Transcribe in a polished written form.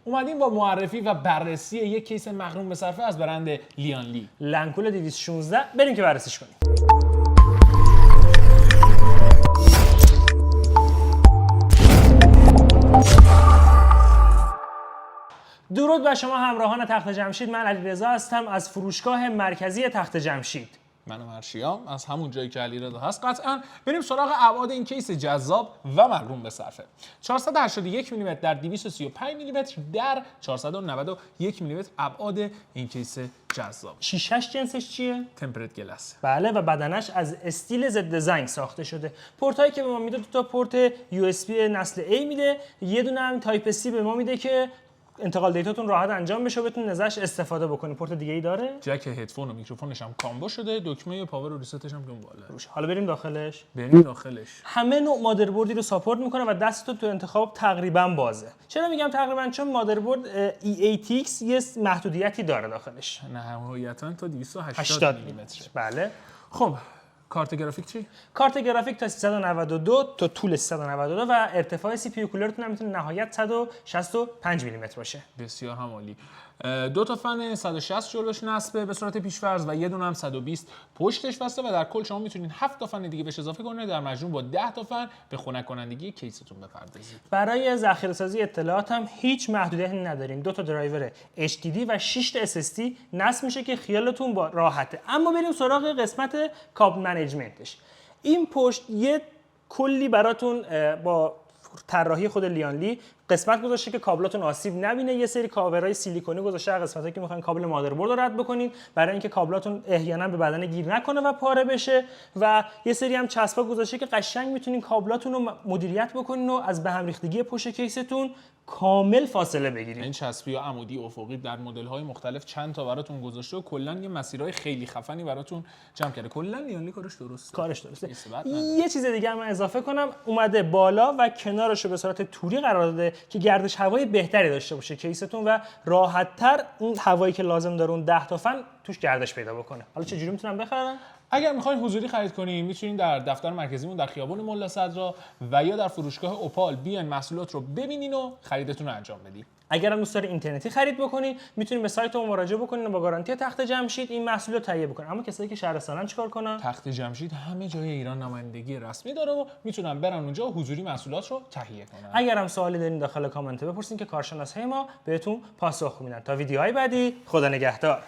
اومدیم با معرفی و بررسی یک کیس مغروم به صرفه از برند لیانلی. لنکول 216 بریم که بررسیش کنیم. درود بر شما همراهان تخت جمشید. من علیرضا هستم از فروشگاه مرکزی تخت جمشید. منم ارشیام از همون جایی که علیرضا هست. قطعاً بریم سراغ ابعاد این کیس جذاب و مغروم به صرفه. 481 میلیمتر در 235 میلیمتر در 491 میلیمتر ابعاد این کیس جذاب. شیشش جنسش چیه؟ تمپرد گلاس. بله و بدنش از استیل ضد زنگ ساخته شده. پورتایی که به ما میده 2 تا پورت USB نسل A میده، یه دونه هم تایپ C به ما میده که انتقال دیتاتون راحت انجام بشه و بتونید ازش استفاده بکنید. پورت دیگه ای داره؟ جک هدفون و میکروفونش هم کامبو شده، دکمه پاور و ریستش هم بالا. حالا بریم داخلش. همه نوع مادربردی رو ساپورت میکنه و دستتون تو انتخاب تقریبا بازه. چرا میگم تقریبا؟ چون مادربرد EATX یه محدودیتی داره داخلش. نهایتاً تا 280 میلیمتر. بله. خب کارت گرافیک چی؟ کارت گرافیک تا 392 تا طول 392 و ارتفاع سی پی یو کولرتون هم میتونه نهایت 165 میلیمتر باشه. بسیار هم عالی. 2 تا فن 160 جلوش نصبه به صورت پیش‌فرض و یه دونه هم 120 پشتش واسه و در کل شما میتونید 7 تا فن دیگه بهش اضافه کنید، در مجموع با 10 تا فن به خنک کنندگی کیستون بپردازید. برای ذخیره‌سازی اطلاعات هم هیچ محدودیتی نداریم. 2 تا درایور HDD و 6 تا SSD نصب میشه که خیالتون با راحته. اما بریم سراغ قسمت کابل منیجمنتش. این پشت یه کلی براتون با طراحی خود لیانلی قسمت گذاشته که کابلاتون آسیب نبینه. یه سری کاورای سیلیکونی گذاشته از قسمتی که میخواین کابل مادربرد رو رد بکنید برای اینکه کابلاتون احیانا به بدن گیر نکنه و پاره بشه، و یه سری هم چسبا گذاشته که قشنگ میتونین کابلاتون رو مدیریت بکنین و از به هم ریختگی پشت کیستون کامل فاصله بگیرید. این چسبی یا عمودی افقی در مدل‌های مختلف چند تا براتون گذاشته و کلا یه مسیرهای خیلی خفنی براتون جمع کرده. کلا لیانلی کارش درسته. یه چیز دیگه هم اضافه کنم، اومده بالا و کنارش رو به صورت توری قرار داده که گردش هوای بهتری داشته باشه کیستون و راحت‌تر اون هوایی که لازم داره اون 10 تا فن توش گردش پیدا بکنه. حالا چه جوری میتونم بخرم؟ اگر میخواین حضوری خرید کنین میتونین در دفتر مرکزیمون در خیابان ملا صدرا و یا در فروشگاه اوپال بیاین محصولات رو ببینین و خریدتون رو انجام بدین. اگر هم دوست دارین اینترنتی خرید بکنین میتونین به سایتمون مراجعه بکنین و با گارانتی تخت جمشید این محصول رو تهیه بکنین. اما کسایی که شهرستانن چیکار کنن؟ تخت جمشید همه جای ایران نمایندگی رسمی داره و میتونن برن اونجا و حضوری محصولات رو تهیه کنن. اگر هم سوالی دارین داخل کامنت بپرسین که کارشناسای ما بهتون پاسخ میدن. تا ویدیوهای بعدی، خدا نگهدار.